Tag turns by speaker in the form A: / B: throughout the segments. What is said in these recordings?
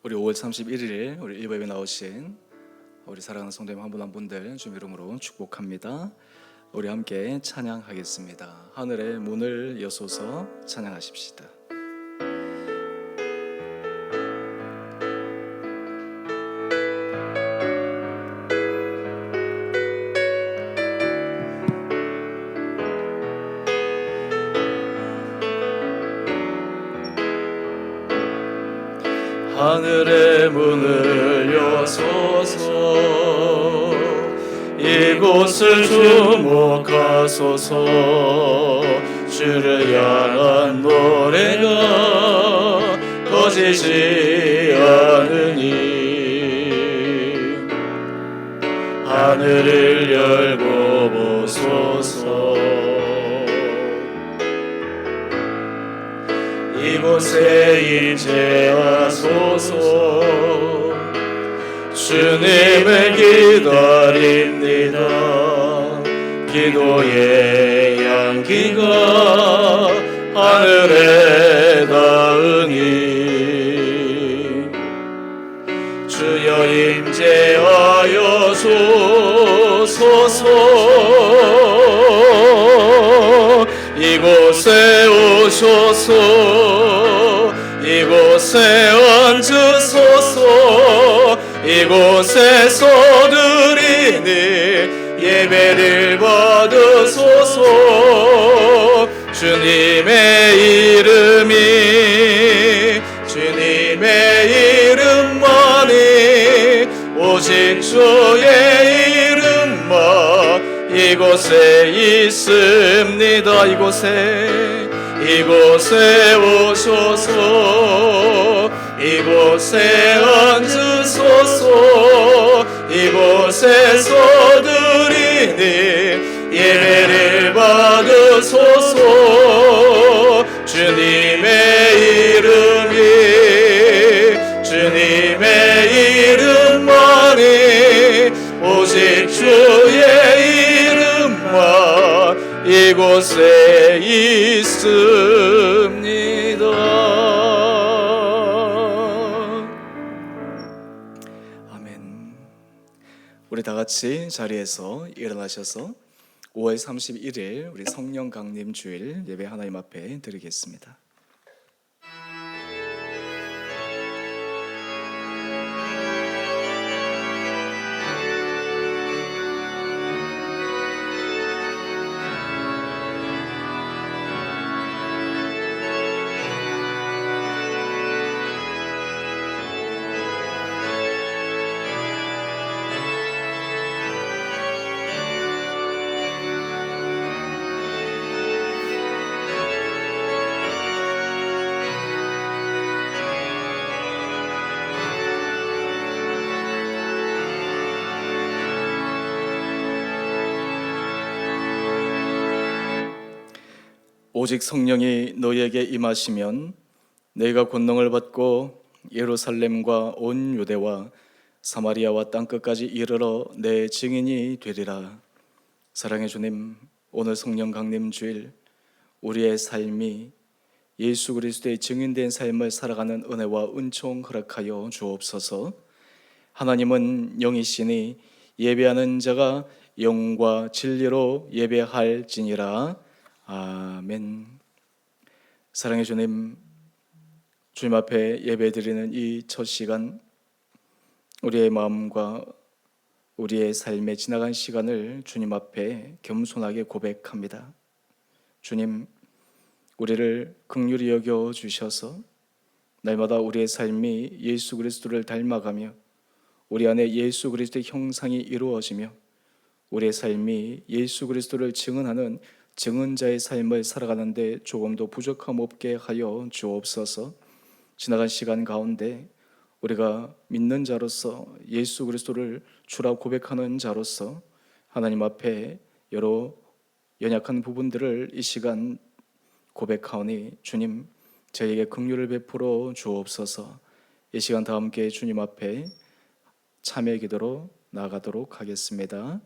A: 우리 5월 31일 우리 일부에 나오신 우리 사랑하는 성도님 한 분 한 분들 주님 이름으로 축복합니다. 우리 함께 찬양하겠습니다. 하늘의 문을 여소서 찬양하십시다. 하늘의 문을 여소서 이곳을 주목하소서 주를 향한 노래가 꺼지지 않으니 하늘을 열고 보소서 이곳에 임재하소서 주님을 기다립니다. 기도의 향기가 하늘에 닿으니 주여 임재하여 주소서 이곳에 오셔서 이곳에 앉으소서 이곳에서 드리니 예배를 받으소서 주님의 주님의 이름만이 오직 주의 이름만 이곳에 있습니다. 이곳에 오셔서 이곳에 앉으소서 이곳에서 드리니 예배를 받으소서 주님의 이름만이 오직 주의 이름만 이곳에 있습니다. 아멘. 우리 다 같이 자리에서 일어나셔서 5월 31일 우리 성령 강림 주일 예배 하나님 앞에 드리겠습니다. 오직 성령이 너희에게 임하시면 너희가 권능을 받고 예루살렘과 온 유대와 사마리아와 땅끝까지 이르러 내 증인이 되리라. 사랑의 주님, 오늘 성령 강림 주일 우리의 삶이 예수 그리스도의 증인된 삶을 살아가는 은혜와 은총 허락하여 주옵소서. 하나님은 영이시니 예배하는 자가 영과 진리로 예배할지니라. 아멘. 사랑의 주님, 주님 앞에 예배드리는 이 첫 시간 우리의 마음과 우리의 삶에 지나간 시간을 주님 앞에 겸손하게 고백합니다. 주님, 우리를 긍휼히 여겨 주셔서 날마다 우리의 삶이 예수 그리스도를 닮아가며 우리 안에 예수 그리스도의 형상이 이루어지며 우리의 삶이 예수 그리스도를 증언하는 증언자의 삶을 살아가는데 조금도 부족함 없게 하여 주옵소서. 지나간 시간 가운데 우리가 믿는 자로서 예수 그리스도를 주라 고백하는 자로서 하나님 앞에 여러 연약한 부분들을 이 시간 고백하오니 주님 저에게 긍휼을 베풀어 주옵소서. 이 시간 다 함께 주님 앞에 참회 기도로 나아가도록 하겠습니다.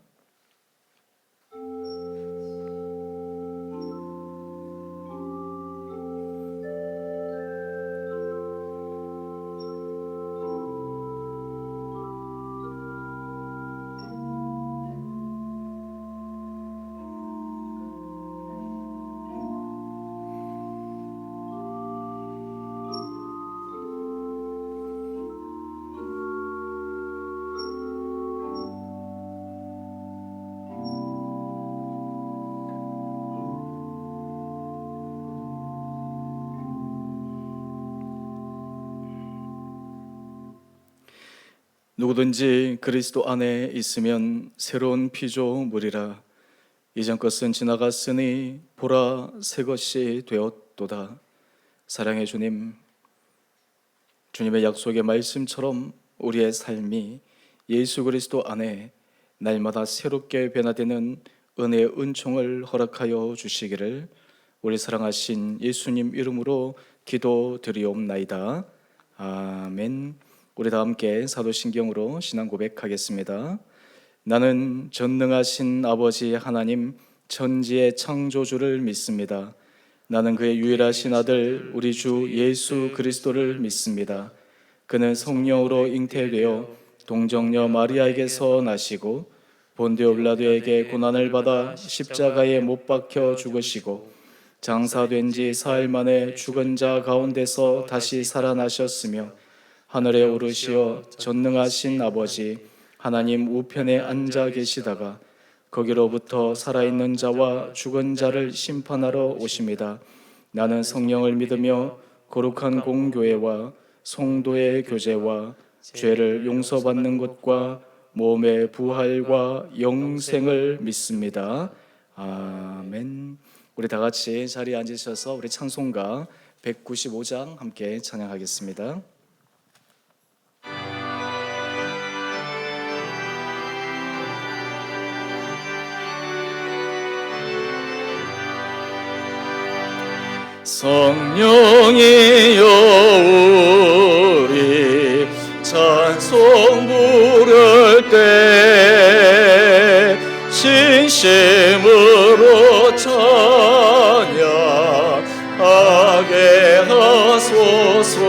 A: 누구든지 그리스도 안에 있으면 새로운 피조물이라. 이전 것은 지나갔으니 보라 새 것이 되었도다. 사랑의 주님, 주님의 약속의 말씀처럼 우리의 삶이 예수 그리스도 안에 날마다 새롭게 변화되는 은혜의 은총을 허락하여 주시기를 우리 사랑하신 예수님 이름으로 기도드리옵나이다. 아멘. 우리 다 함께 사도신경으로 신앙 고백하겠습니다. 나는 전능하신 아버지 하나님 천지의 창조주를 믿습니다. 나는 그의 유일하신 아들 우리 주 예수 그리스도를 믿습니다. 그는 성령으로 잉태되어 동정녀 마리아에게서 나시고 본디오 빌라도에게 고난을 받아 십자가에 못 박혀 죽으시고 장사된 지 사흘 만에 죽은 자 가운데서 다시 살아나셨으며 하늘에 오르시어 전능하신 아버지 하나님 우편에 앉아 계시다가 거기로부터 살아있는 자와 죽은 자를 심판하러 오십니다. 나는 성령을 믿으며 거룩한 공교회와 성도의 교제와 죄를 용서받는 것과 몸의 부활과 영생을 믿습니다. 아멘. 우리 다 같이 자리에 앉으셔서 우리 찬송가 195장 함께 찬양하겠습니다. 성령이여 우리 찬송 부를 때 진심으로 찬양하게 하소서.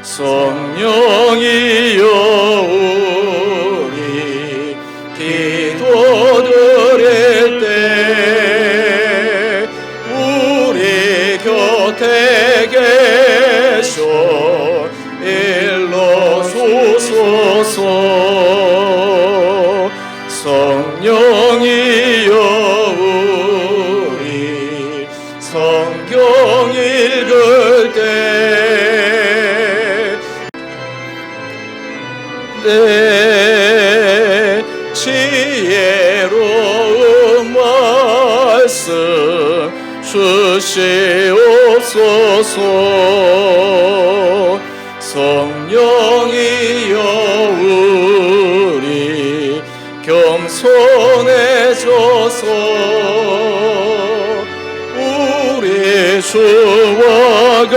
A: 성령이여 우리 기도드릴 때 우리 곁에 계셔 일러주소서. 성령이여 우리 성경 읽을 때 내 지혜로운 말씀 주시옵소서. 성령이여 우리 겸손해져서 우리 주와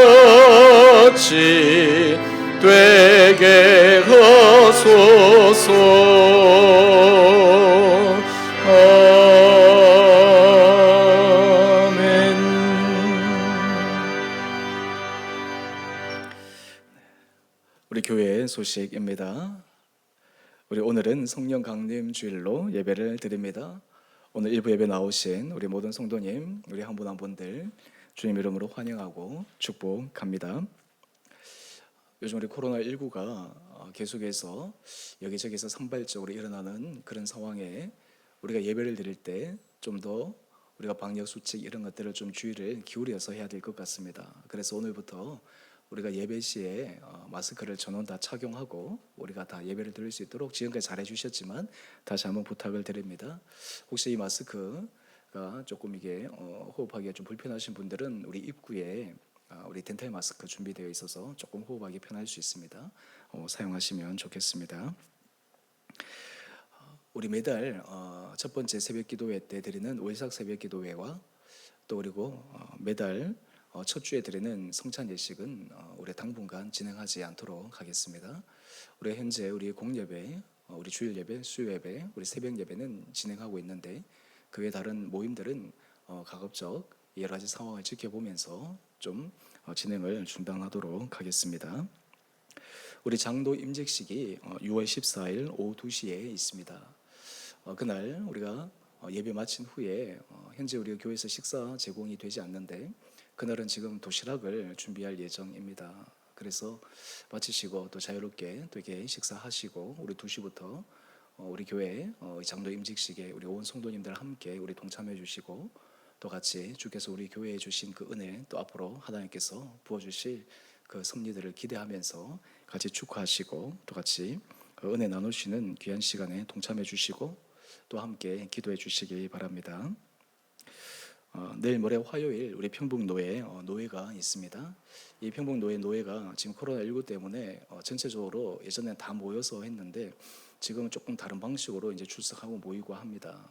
A: 같이 되게 하소서. 아멘. 우리 교회의 소식입니다. 우리 오늘은 성령 강림 주일로 예배를 드립니다. 오늘 일부 예배 나오신 우리 모든 성도님, 우리 한 분 한 분들 주님 이름으로 환영하고 축복합니다. 요즘 우리 코로나19가 계속해서 여기저기서 산발적으로 일어나는 그런 상황에 우리가 예배를 드릴 때 좀 더 우리가 방역 수칙 이런 것들을 좀 주의를 기울여서 해야 될 것 같습니다. 그래서 오늘부터 우리가 예배 시에 마스크를 전원 다 착용하고 우리가 다 예배를 드릴 수 있도록 지금까지 잘해 주셨지만 다시 한번 부탁을 드립니다. 혹시 이 마스크가 조금 이게 호흡하기가 좀 불편하신 분들은 우리 입구에 우리 덴탈 마스크 준비되어 있어서 조금 호흡하기 편할 수 있습니다. 사용하시면 좋겠습니다. 우리 매달 첫 번째 새벽 기도회 때 드리는 오일삭 새벽 기도회와 또 그리고 매달 첫 주에 드리는 성찬 예식은 올해 당분간 진행하지 않도록 하겠습니다. 우리 현재 우리 공예배, 우리 주일 예배, 수요 예배, 우리 새벽 예배는 진행하고 있는데 그 외 다른 모임들은 가급적 여러 가지 상황을 지켜보면서 좀 진행을 중단하도록 하겠습니다. 우리 장로 임직식이 6월 14일 오후 2시에 있습니다. 그날 우리가 예배 마친 후에 현재 우리 교회에서 식사 제공이 되지 않는데 그날은 지금 도시락을 준비할 예정입니다. 그래서 마치시고 또 자유롭게 또 이렇게 식사하시고 우리 2시부터 우리 교회 장로 임직식에 우리 온 성도님들 함께 우리 동참해 주시고 또 같이 주께서 우리 교회에 주신 그 은혜 또 앞으로 하나님께서 부어주실 그 섭리들을 기대하면서 같이 축하하시고 또 같이 그 은혜 나누시는 귀한 시간에 동참해 주시고 또 함께 기도해 주시기 바랍니다. 내일 모레 화요일 우리 평북노회 노회가 있습니다. 이 평북노회 노회가 지금 코로나19 때문에 전체적으로 예전엔 다 모여서 했는데 지금은 조금 다른 방식으로 이제 출석하고 모이고 합니다.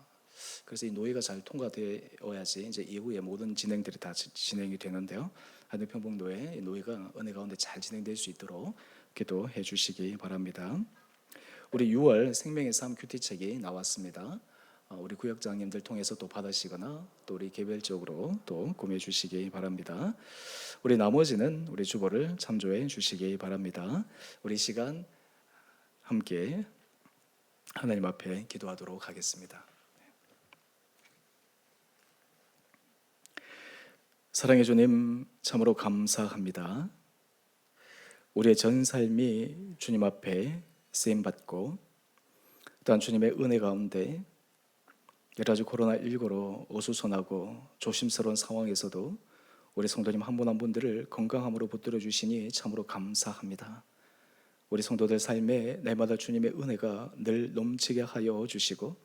A: 그래서 이 노회가 잘 통과되어야지 이제 이후에 모든 진행들이 다 진행이 되는데요. 하여튼 평북노회 노회가 은혜 가운데 잘 진행될 수 있도록 기도해 주시기 바랍니다. 우리 6월 생명의 삶 큐티책이 나왔습니다. 우리 구역장님들 통해서 또 받으시거나 또 우리 개별적으로 또 구매해 주시기 바랍니다. 우리 나머지는 우리 주보를 참조해 주시기 바랍니다. 우리 시간 함께 하나님 앞에 기도하도록 하겠습니다. 사랑해 주님, 참으로 감사합니다. 우리의 전 삶이 주님 앞에 쓰임받고 또한 주님의 은혜 가운데 여러 가지 코로나19로 어수선하고 조심스러운 상황에서도 우리 성도님 한 분 한 분들을 건강함으로 붙들어 주시니 참으로 감사합니다. 우리 성도들 삶에 날마다 주님의 은혜가 늘 넘치게 하여 주시고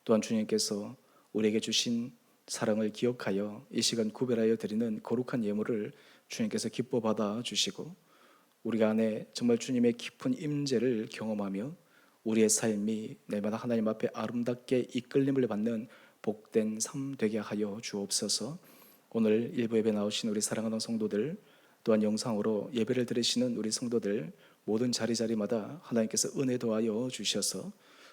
A: 또한 주님께서 우리에게 주신 사랑을 기억하여 이 시간 구별하여 드리는 거룩한 예물을 주님께서 기뻐 받아 주시고 우리 안에 정말 주님의 깊은 임재를 경험하며 우리의 삶이 날마다 하나님 앞에 아름답게 이끌림을 받는 복된 삶 되게 하여 주옵소서. 오늘 일부 예배 나오신 우리 사랑하는 성도들 또한 영상으로 예배를 들으시는 우리 성도들 모든 자리마다 하나님께서 은혜 더하여 주셔서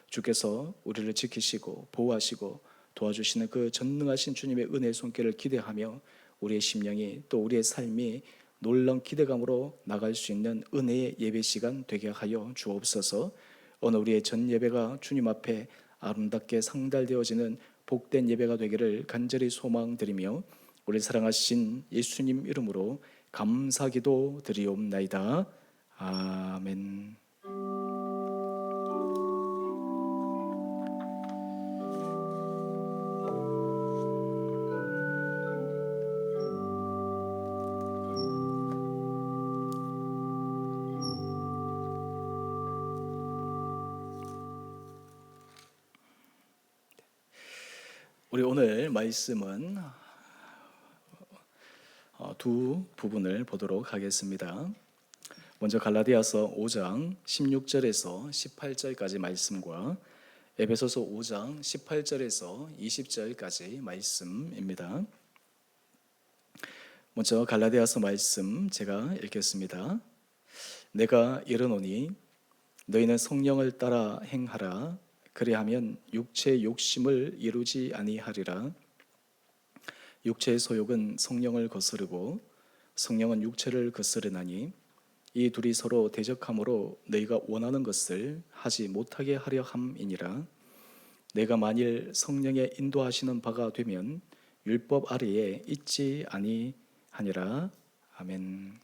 A: 주께서 우리를 지키시고 보호하시고 도와주시는 그 전능하신 주님의 은혜의 손길을 기대하며 우리의 심령이 또 우리의 삶이 놀라운 기대감으로 나갈 수 있는 은혜의 예배 시간 되게 하여 주옵소서. 오늘 우리의 전 예배가 주님 앞에 아름답게 상달되어지는 복된 예배가 되기를 간절히 소망드리며 우리 사랑하신 예수님 이름으로 감사기도 드리옵나이다. 아멘. 우리 오늘 말씀은 두 부분을 보도록 하겠습니다. 먼저 갈라디아서 5장 16절에서 18절까지 말씀과 에베소서 5장 18절에서 20절까지 말씀입니다. 먼저 갈라디아서 말씀 제가 읽겠습니다. 내가 이르노니 너희는 성령을 따라 행하라. 그리하면 육체의 욕심을 이루지 아니하리라. 육체의 소욕은 성령을 거스르고 성령은 육체를 거스르나니 이 둘이 서로 대적함으로 너희가 원하는 것을 하지 못하게 하려 함이니라. 내가 만일 성령의 인도하시는 바가 되면 율법 아래에 있지 아니하니라. 아멘.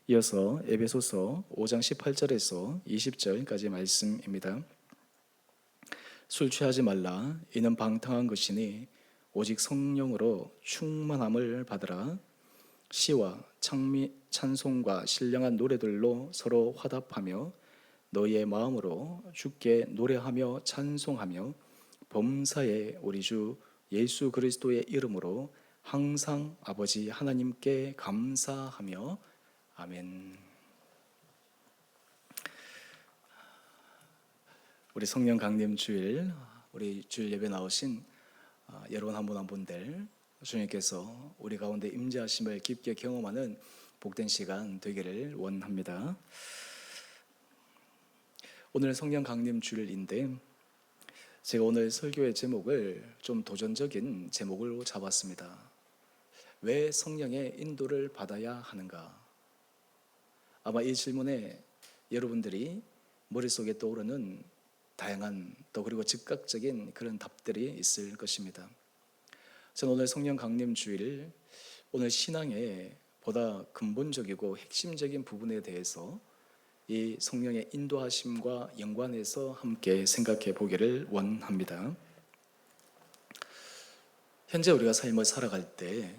A: 이어서 에베소서 5장 18절에서 20절까지 말씀입니다. 술 취하지 말라. 이는 방탕한 것이니 오직 성령으로 충만함을 받으라. 시와 찬송과 신령한 노래들로 서로 화답하며 너희의 마음으로 주께 노래하며 찬송하며 범사에 우리 주 예수 그리스도의 이름으로 항상 아버지 하나님께 감사하며 아멘. 우리 성령 강림 주일, 우리 주일 예배 나오신 여러분 한 분 한 분들 주님께서 우리 가운데 임재하심을 깊게 경험하는 복된 시간 되기를 원합니다. 오늘 성령 강림 주일인데 제가 오늘 설교의 제목을 좀 도전적인 제목으로 잡았습니다. 왜 성령의 인도를 받아야 하는가? 아마 이 질문에 여러분들이 머릿속에 떠오르는 다양한 또 그리고 즉각적인 그런 답들이 있을 것입니다. 저는 오늘 성령 강림 주일 오늘 신앙의 보다 근본적이고 핵심적인 부분에 대해서 이 성령의 인도하심과 연관해서 함께 생각해 보기를 원합니다. 현재 우리가 삶을 살아갈 때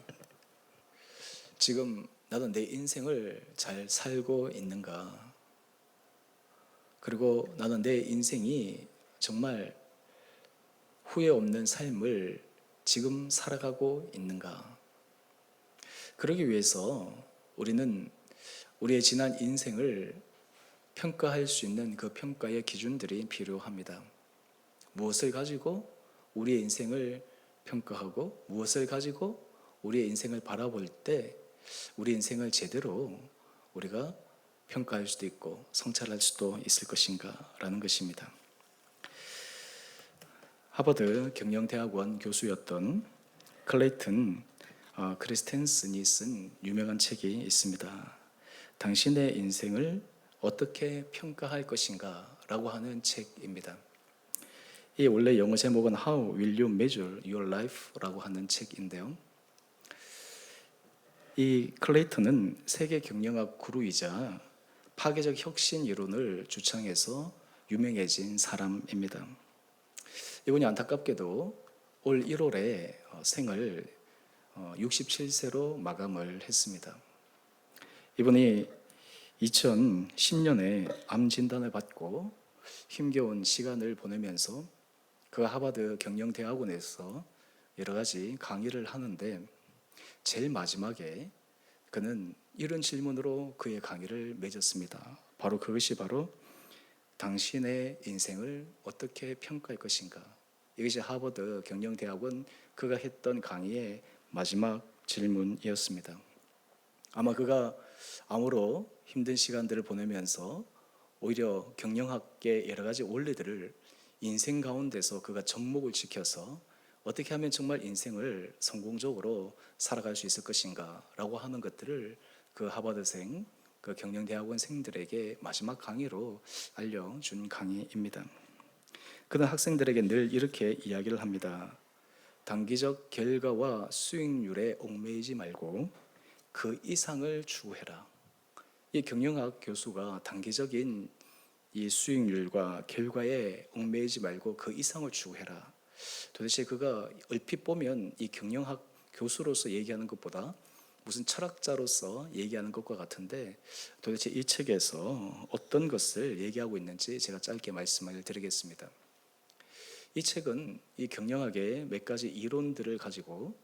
A: 지금 나는 내 인생을 잘 살고 있는가? 그리고 나는 내 인생이 정말 후회 없는 삶을 지금 살아가고 있는가? 그러기 위해서 우리는 우리의 지난 인생을 평가할 수 있는 그 평가의 기준들이 필요합니다. 무엇을 가지고 우리의 인생을 평가하고 무엇을 가지고 우리의 인생을 바라볼 때 우리 인생을 제대로 우리가 평가할 수도 있고 성찰할 수도 있을 것인가 라는 것입니다. 하버드 경영대학원 교수였던 클레이튼 크리스텐슨이 쓴 유명한 책이 있습니다. 당신의 인생을 어떻게 평가할 것인가 라고 하는 책입니다. 이 원래 영어 제목은 How will you measure your life? 라고 하는 책인데요. 이 클레이턴은 세계 경영학 구루이자 파괴적 혁신 이론을 주창해서 유명해진 사람입니다. 이분이 안타깝게도 올 1월에 생을 67세로 마감을 했습니다. 이분이 2010년에 암 진단을 받고 힘겨운 시간을 보내면서 그 하버드 경영대학원에서 여러 가지 강의를 하는데 제일 마지막에 그는 이런 질문으로 그의 강의를 맺었습니다. 그것이 바로 당신의 인생을 어떻게 평가할 것인가? 이것이 하버드 경영대학원 그가 했던 강의의 마지막 질문이었습니다. 아마 그가 암으로 힘든 시간들을 보내면서 오히려 경영학계 여러 가지 원리들을 인생 가운데서 그가 접목을 지켜서 어떻게 하면 정말 인생을 성공적으로 살아갈 수 있을 것인가 라고 하는 것들을 그 하버드생, 그 경영대학원생들에게 마지막 강의로 알려준 강의입니다. 그는 학생들에게 늘 이렇게 이야기를 합니다. 단기적 결과와 수익률에 얽매이지 말고 그 이상을 추구해라. 이 경영학 교수가 단기적인 이 수익률과 결과에 얽매이지 말고 그 이상을 추구해라. 도대체 그가 얼핏 보면 이 경영학 교수로서 얘기하는 것보다 무슨 철학자로서 얘기하는 것과 같은데 도대체 이 책에서 어떤 것을 얘기하고 있는지 제가 짧게 말씀을 드리겠습니다. 이 책은 이 경영학의 몇 가지 이론들을 가지고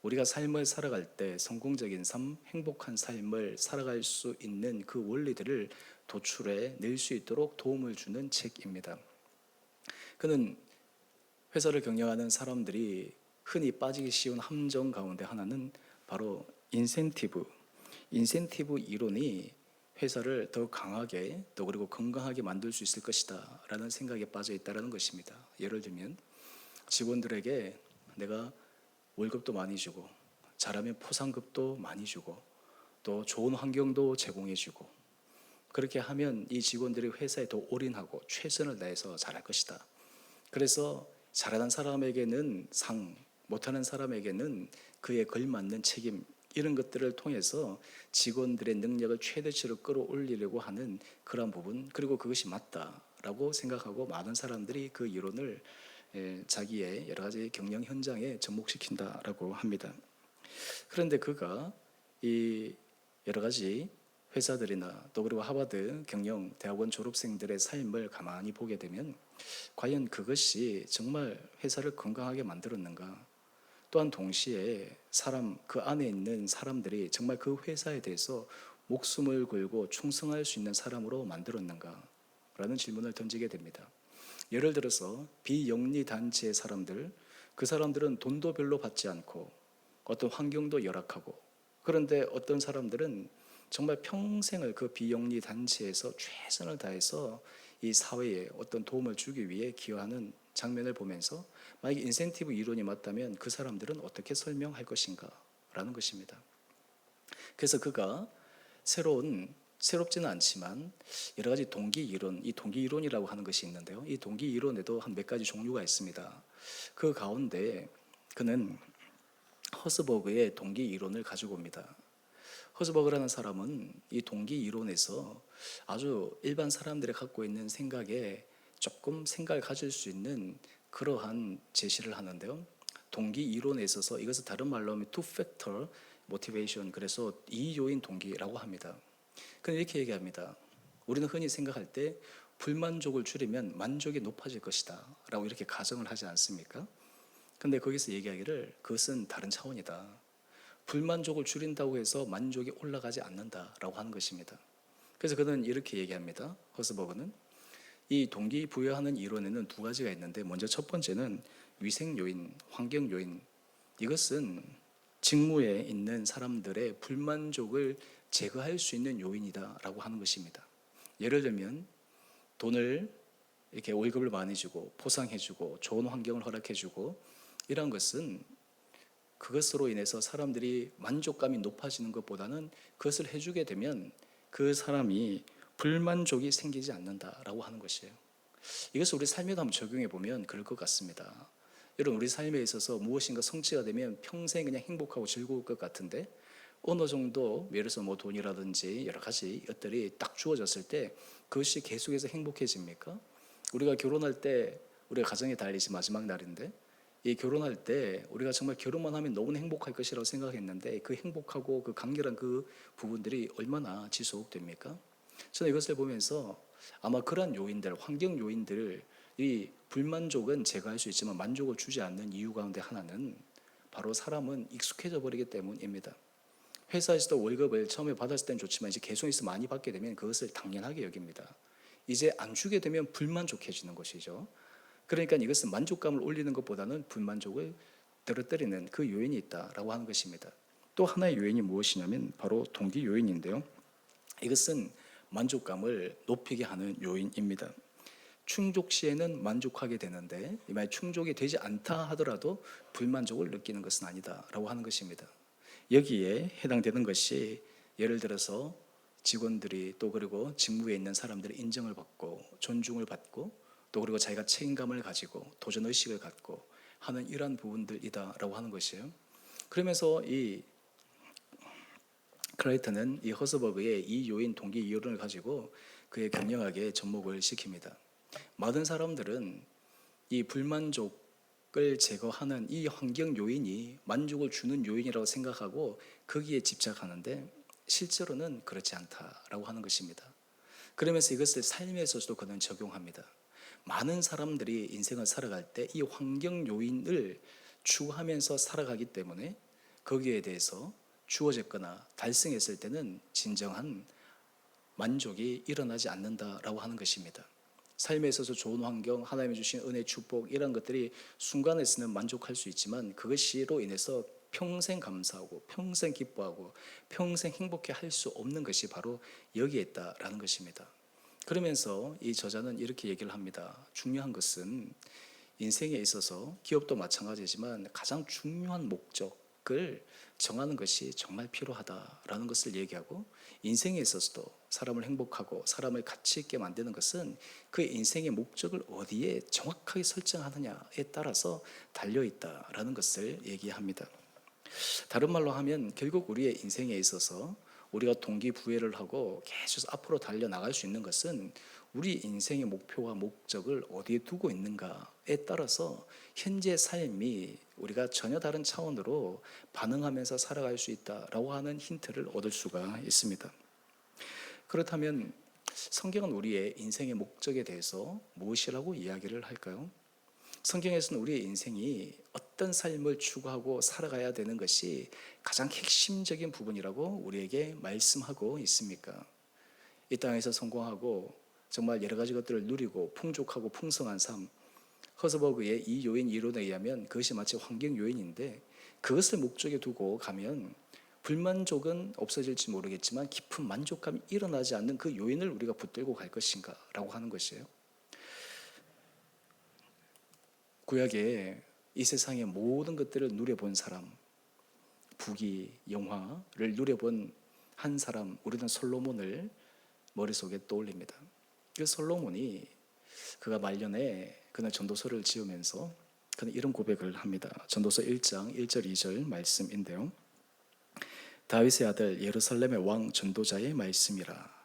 A: 우리가 삶을 살아갈 때 성공적인 삶, 행복한 삶을 살아갈 수 있는 그 원리들을 도출해 낼 수 있도록 도움을 주는 책입니다. 그는 회사를 경영하는 사람들이 흔히 빠지기 쉬운 함정 가운데 하나는 바로 인센티브 이론이 회사를 더 강하게 또 그리고 건강하게 만들 수 있을 것이다 라는 생각에 빠져 있다는 것입니다. 예를 들면 직원들에게 내가 월급도 많이 주고 잘하면 포상급도 많이 주고 또 좋은 환경도 제공해 주고 그렇게 하면 이 직원들이 회사에 더 올인하고 최선을 다해서 잘할 것이다. 그래서 잘하는 사람에게는 상, 못하는 사람에게는 그에 걸맞는 책임 이런 것들을 통해서 직원들의 능력을 최대치로 끌어올리려고 하는 그런 부분 그리고 그것이 맞다라고 생각하고 많은 사람들이 그 이론을 자기의 여러 가지 경영 현장에 접목시킨다라고 합니다. 그런데 그가 이 여러 가지 회사들이나 또 그리고 하버드 경영 대학원 졸업생들의 삶을 가만히 보게 되면 과연 그것이 정말 회사를 건강하게 만들었는가? 또한 동시에 그 안에 있는 사람들이 정말 그 회사에 대해서 목숨을 걸고 충성할 수 있는 사람으로 만들었는가? 라는 질문을 던지게 됩니다. 예를 들어서 비영리 단체의 사람들, 그 사람들은 돈도 별로 받지 않고 어떤 환경도 열악하고 그런데 어떤 사람들은 정말 평생을 그 비영리 단체에서 최선을 다해서 이 사회에 어떤 도움을 주기 위해 기여하는 장면을 보면서 만약에 인센티브 이론이 맞다면 그 사람들은 어떻게 설명할 것인가 라는 것입니다. 그래서 그가 새롭지는 않지만 여러 가지 동기 이론, 이 동기 이론이라고 하는 것이 있는데요. 이 동기 이론에도 한 몇 가지 종류가 있습니다. 그 가운데 그는 허스버그의 동기 이론을 가지고 옵니다. 허스버그라는 사람은 이 동기 이론에서 아주 일반 사람들이 갖고 있는 생각에 조금 생각을 가질 수 있는 그러한 제시를 하는데요. 동기 이론에 있어서 이것을 다른 말로 하면 투 팩터 모티베이션, 그래서 이요인 동기라고 합니다. 근데 이렇게 얘기합니다. 우리는 흔히 생각할 때 불만족을 줄이면 만족이 높아질 것이다 라고 이렇게 가정을 하지 않습니까? 근데 거기서 얘기하기를 그것은 다른 차원이다. 불만족을 줄인다고 해서 만족이 올라가지 않는다라고 하는 것입니다. 그래서 그는 이렇게 얘기합니다. 허스버그는 이 동기부여하는 이론에는 두 가지가 있는데, 먼저 첫 번째는 위생요인, 환경요인, 이것은 직무에 있는 사람들의 불만족을 제거할 수 있는 요인이다라고 하는 것입니다. 예를 들면 돈을 이렇게 월급을 많이 주고 포상해주고 좋은 환경을 허락해주고 이런 것은 그것으로 인해서 사람들이 만족감이 높아지는 것보다는 그것을 해주게 되면 그 사람이 불만족이 생기지 않는다라고 하는 것이에요. 이것을 우리 삶에도 한번 적용해 보면 그럴 것 같습니다. 여러분, 우리 삶에 있어서 무엇인가 성취가 되면 평생 그냥 행복하고 즐거울 것 같은데 어느 정도, 예를 들어서 뭐 돈이라든지 여러 가지 것들이 딱 주어졌을 때 그것이 계속해서 행복해집니까? 우리가 결혼할 때 우리가 가정의 달이지 마지막 날인데, 이 결혼할 때 우리가 정말 결혼만 하면 너무나 행복할 것이라고 생각했는데 그 행복하고 그 간결한 그 부분들이 얼마나 지속됩니까? 저는 이것을 보면서 아마 그러한 요인들, 환경 요인들, 이 불만족은 제거할 수 있지만 만족을 주지 않는 이유 가운데 하나는 바로 사람은 익숙해져 버리기 때문입니다. 회사에서도 월급을 처음에 받았을 때는 좋지만 이제 계속해서 많이 받게 되면 그것을 당연하게 여깁니다. 이제 안 주게 되면 불만족해지는 것이죠. 그러니까 이것은 만족감을 올리는 것보다는 불만족을 떨어뜨리는 그 요인이 있다라고 하는 것입니다. 또 하나의 요인이 무엇이냐면 바로 동기 요인인데요. 이것은 만족감을 높이게 하는 요인입니다. 충족 시에는 만족하게 되는데 이말 충족이 되지 않다 하더라도 불만족을 느끼는 것은 아니다라고 하는 것입니다. 여기에 해당되는 것이 예를 들어서 직원들이 또 그리고 직무에 있는 사람들이 인정을 받고 존중을 받고 또 그리고 자기가 책임감을 가지고 도전의식을 갖고 하는 이러한 부분들이다라고 하는 것이에요. 그러면서 이 클라이턴은 이 허스버그의 이 요인 동기 이론을 가지고 그의 경영학에 접목을 시킵니다. 많은 사람들은 이 불만족을 제거하는 이 환경 요인이 만족을 주는 요인이라고 생각하고 거기에 집착하는데 실제로는 그렇지 않다라고 하는 것입니다. 그러면서 이것을 삶에서도 그는 적용합니다. 많은 사람들이 인생을 살아갈 때 이 환경 요인을 추구하면서 살아가기 때문에 거기에 대해서 주어졌거나 달성했을 때는 진정한 만족이 일어나지 않는다라고 하는 것입니다. 삶에 있어서 좋은 환경, 하나님이 주신 은혜, 축복 이런 것들이 순간에 있으면 만족할 수 있지만 그것으로 인해서 평생 감사하고 평생 기뻐하고 평생 행복해 할 수 없는 것이 바로 여기에 있다라는 것입니다. 그러면서 이 저자는 이렇게 얘기를 합니다. 중요한 것은 인생에 있어서 기업도 마찬가지지만 가장 중요한 목적을 정하는 것이 정말 필요하다라는 것을 얘기하고, 인생에 있어서도 사람을 행복하고 사람을 가치 있게 만드는 것은 그 인생의 목적을 어디에 정확하게 설정하느냐에 따라서 달려있다라는 것을 얘기합니다. 다른 말로 하면 결국 우리의 인생에 있어서 우리가 동기부여를 하고 계속 앞으로 달려나갈 수 있는 것은 우리 인생의 목표와 목적을 어디에 두고 있는가에 따라서 현재 삶이 우리가 전혀 다른 차원으로 반응하면서 살아갈 수 있다라고 하는 힌트를 얻을 수가 있습니다. 그렇다면 성경은 우리의 인생의 목적에 대해서 무엇이라고 이야기를 할까요? 성경에서는 우리의 인생이 어떤 삶을 추구하고 살아가야 되는 것이 가장 핵심적인 부분이라고 우리에게 말씀하고 있습니까? 이 땅에서 성공하고 정말 여러 가지 것들을 누리고 풍족하고 풍성한 삶, 허스버그의 이 요인 이론에 의하면 그것이 마치 환경 요인인데 그것을 목적에 두고 가면 불만족은 없어질지 모르겠지만 깊은 만족감이 일어나지 않는 그 요인을 우리가 붙들고 갈 것인가 라고 하는 것이에요. 구약에 이 세상의 모든 것들을 누려본 사람, 부귀, 영화를 누려본 한 사람, 우리는 솔로몬을 머릿속에 떠올립니다. 그 솔로몬이 그가 말년에 그는 전도서를 지으면서 그는 이런 고백을 합니다. 전도서 1장 1절 2절 말씀인데요. 다윗의 아들 예루살렘의 왕 전도자의 말씀이라.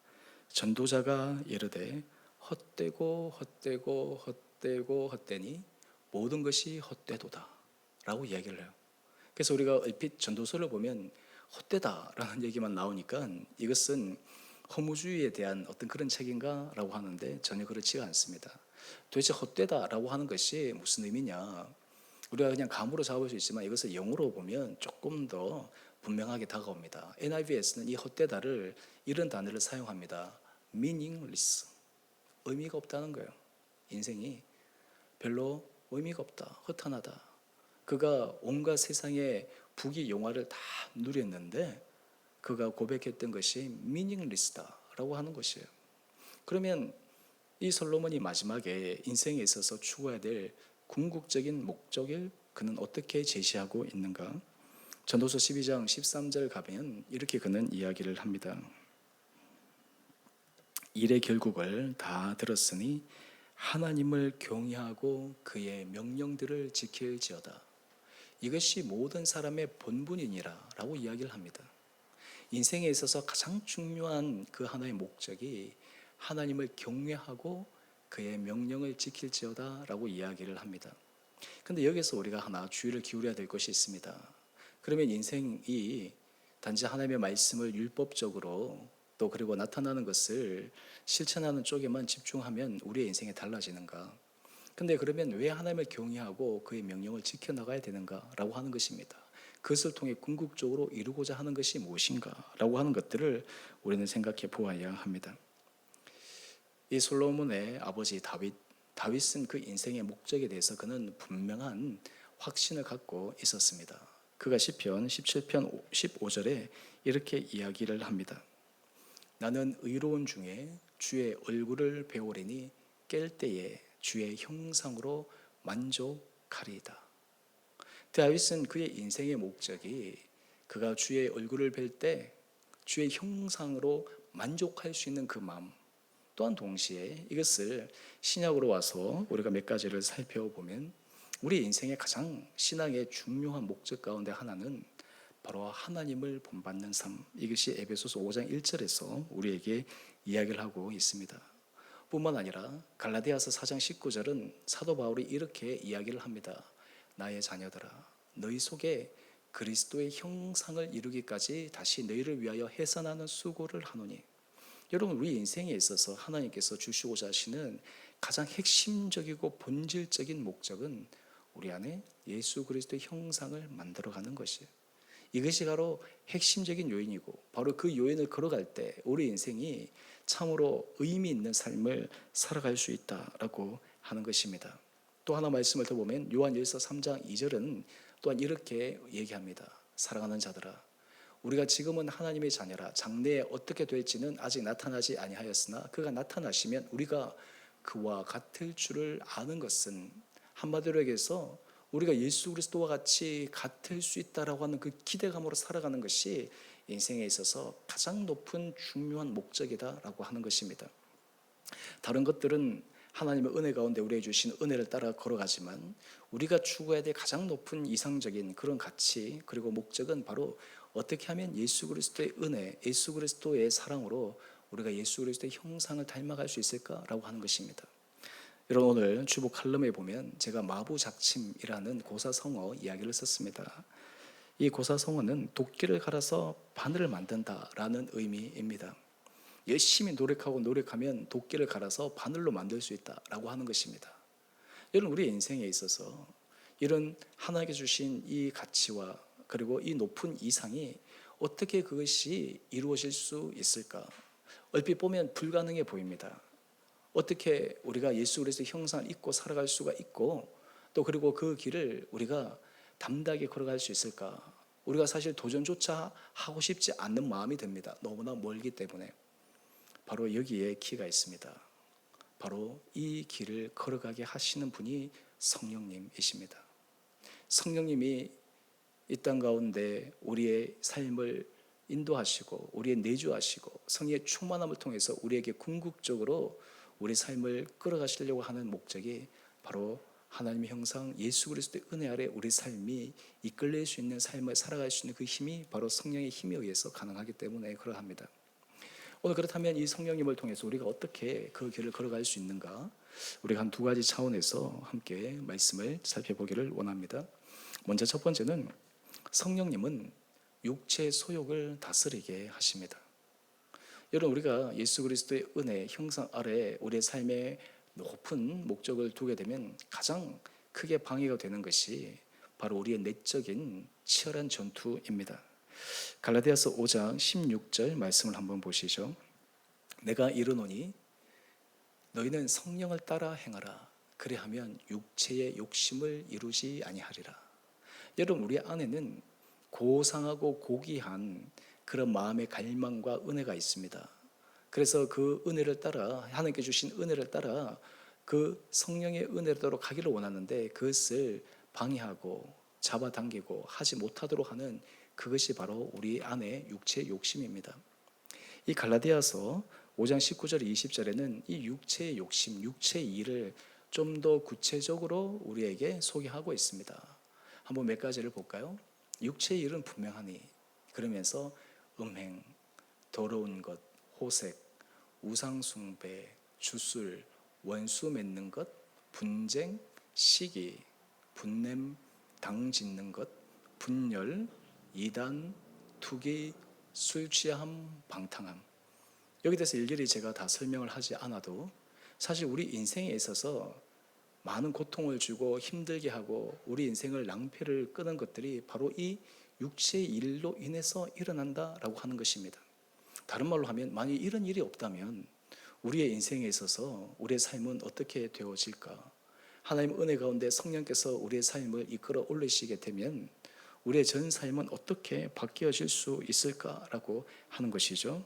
A: 전도자가 이르되 헛되고 헛되고 헛되고 헛되니 모든 것이 헛되도다 라고 이야기를 해요. 그래서 우리가 얼핏 전도서를 보면 헛되다라는 얘기만 나오니까 이것은 허무주의에 대한 어떤 그런 책인가라고 하는데 전혀 그렇지가 않습니다. 도대체 헛되다라고 하는 것이 무슨 의미냐? 우리가 그냥 감으로 잡을 수 있지만 이것을 영어로 보면 조금 더 분명하게 다가옵니다. NIV에서는 이 헛되다를 이런 단어를 사용합니다. meaningless. 의미가 없다는 거예요. 인생이 별로 의미가 없다. 허탄하다. 그가 온갖 세상의 부귀 영화를 다 누렸는데 그가 고백했던 것이 meaningless다라고 하는 것이에요. 그러면 이 솔로몬이 마지막에 인생에 있어서 추구해야 될 궁극적인 목적을 그는 어떻게 제시하고 있는가? 전도서 12장 13절 가면 이렇게 그는 이야기를 합니다. 일의 결국을 다 들었으니 하나님을 경외하고 그의 명령들을 지킬지어다. 이것이 모든 사람의 본분이니라 라고 이야기를 합니다. 인생에 있어서 가장 중요한 그 하나의 목적이 하나님을 경외하고 그의 명령을 지킬지어다 라고 이야기를 합니다. 근데 여기서 우리가 하나 주의를 기울여야 될 것이 있습니다. 그러면 인생이 단지 하나님의 말씀을 율법적으로 또 그리고 나타나는 것을 실천하는 쪽에만 집중하면 우리의 인생이 달라지는가? 근데 그러면 왜 하나님을 경외하고 그의 명령을 지켜나가야 되는가라고 하는 것입니다. 그것을 통해 궁극적으로 이루고자 하는 것이 무엇인가라고 하는 것들을 우리는 생각해 보아야 합니다. 이 솔로몬의 아버지 다윗은 그 인생의 목적에 대해서 그는 분명한 확신을 갖고 있었습니다. 그가 시편 17편 15절에 이렇게 이야기를 합니다. 나는 의로운 중에 주의 얼굴을 배우리니 깰 때에 주의 형상으로 만족하리이다. 다윗은 그의 인생의 목적이 그가 주의 얼굴을 뵐 때 주의 형상으로 만족할 수 있는 그 마음, 또한 동시에 이것을 신약으로 와서 우리가 몇 가지를 살펴보면 우리 인생의 가장 신앙의 중요한 목적 가운데 하나는 바로 하나님을 본받는 삶, 이것이 에베소서 5장 1절에서 우리에게 이야기를 하고 있습니다. 뿐만 아니라 갈라디아서 4장 19절은 사도 바울이 이렇게 이야기를 합니다. 나의 자녀들아, 너희 속에 그리스도의 형상을 이루기까지 다시 너희를 위하여 해산하는 수고를 하노니. 여러분, 우리 인생에 있어서 하나님께서 주시고자 하시는 가장 핵심적이고 본질적인 목적은 우리 안에 예수 그리스도의 형상을 만들어가는 것이에요. 이것이 바로 핵심적인 요인이고 바로 그 요인을 걸어갈 때 우리 인생이 참으로 의미 있는 삶을 살아갈 수 있다라고 하는 것입니다. 또 하나 말씀을 더 보면 요한일서 3장 2절은 또한 이렇게 얘기합니다. 사랑하는 자들아, 우리가 지금은 하나님의 자녀라. 장래에 어떻게 될지는 아직 나타나지 아니하였으나 그가 나타나시면 우리가 그와 같을 줄을 아는 것은, 한마디로 얘기해서 우리가 예수 그리스도와 같이 같을 수 있다라고 하는 그 기대감으로 살아가는 것이 인생에 있어서 가장 높은 중요한 목적이다라고 하는 것입니다. 다른 것들은 하나님의 은혜 가운데 우리에게 주신 은혜를 따라 걸어가지만 우리가 추구해야 될 가장 높은 이상적인 그런 가치 그리고 목적은 바로 어떻게 하면 예수 그리스도의 은혜, 예수 그리스도의 사랑으로 우리가 예수 그리스도의 형상을 닮아갈 수 있을까라고 하는 것입니다. 여러분, 오늘 주보 칼럼에 보면 제가 마부작침이라는 고사성어 이야기를 썼습니다. 이 고사성어는 도끼를 갈아서 바늘을 만든다라는 의미입니다. 열심히 노력하면 도끼를 갈아서 바늘로 만들 수 있다라고 하는 것입니다. 여러분, 우리 인생에 있어서 이런 하나님께 주신 이 가치와 그리고 이 높은 이상이 어떻게 그것이 이루어질 수 있을까? 얼핏 보면 불가능해 보입니다. 어떻게 우리가 예수 그리스도의 형상을 입고 살아갈 수가 있고 또 그리고 그 길을 우리가 담대하게 걸어갈 수 있을까? 우리가 사실 도전조차 하고 싶지 않는 마음이 듭니다. 너무나 멀기 때문에. 바로 여기에 키가 있습니다. 바로 이 길을 걸어가게 하시는 분이 성령님이십니다. 성령님이 이 땅 가운데 우리의 삶을 인도하시고 우리의 내주하시고 성령의 충만함을 통해서 우리에게 궁극적으로 우리 삶을 끌어가시려고 하는 목적이 바로 하나님의 형상 예수 그리스도의 은혜 아래 우리 삶이 이끌릴 수 있는 삶을 살아갈 수 있는 그 힘이 바로 성령의 힘에 의해서 가능하기 때문에 그러합니다. 오늘 그렇다면 이 성령님을 통해서 우리가 어떻게 그 길을 걸어갈 수 있는가? 우리가 한 두 가지 차원에서 함께 말씀을 살펴보기를 원합니다. 먼저 첫 번째는 성령님은 육체의 소욕을 다스리게 하십니다. 여러분, 우리가 예수 그리스도의 은혜 형상 아래 우리의 삶에 높은 목적을 두게 되면 가장 크게 방해가 되는 것이 바로 우리의 내적인 치열한 전투입니다. 갈라디아서 5장 16절 말씀을 한번 보시죠. 내가 이르노니 너희는 성령을 따라 행하라. 그리하면 육체의 욕심을 이루지 아니하리라. 여러분, 우리 안에는 고상하고 고귀한 그런 마음의 갈망과 은혜가 있습니다. 그래서 그 은혜를 따라, 하나님께 주신 은혜를 따라 그 성령의 은혜로 가기를 원하는데 그것을 방해하고 잡아당기고 하지 못하도록 하는 그것이 바로 우리 안의 육체의 욕심입니다. 이 갈라디아서 5장 19절 20절에는 이 육체의 욕심, 육체의 일을 좀 더 구체적으로 우리에게 소개하고 있습니다. 한번 몇 가지를 볼까요? 육체의 일은 분명하니, 그러면서 음행, 더러운 것, 호색, 우상숭배, 주술, 원수 맺는 것, 분쟁, 시기, 분냄, 당 짓는 것, 분열, 이단, 투기, 술 취함, 방탕함. 여기 대해서 일일이 제가 다 설명을 하지 않아도 사실 우리 인생에 있어서 많은 고통을 주고 힘들게 하고 우리 인생을 낭패를 끄는 것들이 바로 이 육체의 일로 인해서 일어난다라고 하는 것입니다. 다른 말로 하면 만약 이런 일이 없다면 우리의 인생에 있어서 우리의 삶은 어떻게 되어질까? 하나님의 은혜 가운데 성령께서 우리의 삶을 이끌어 올리시게 되면 우리의 전 삶은 어떻게 바뀌어질 수 있을까라고 하는 것이죠.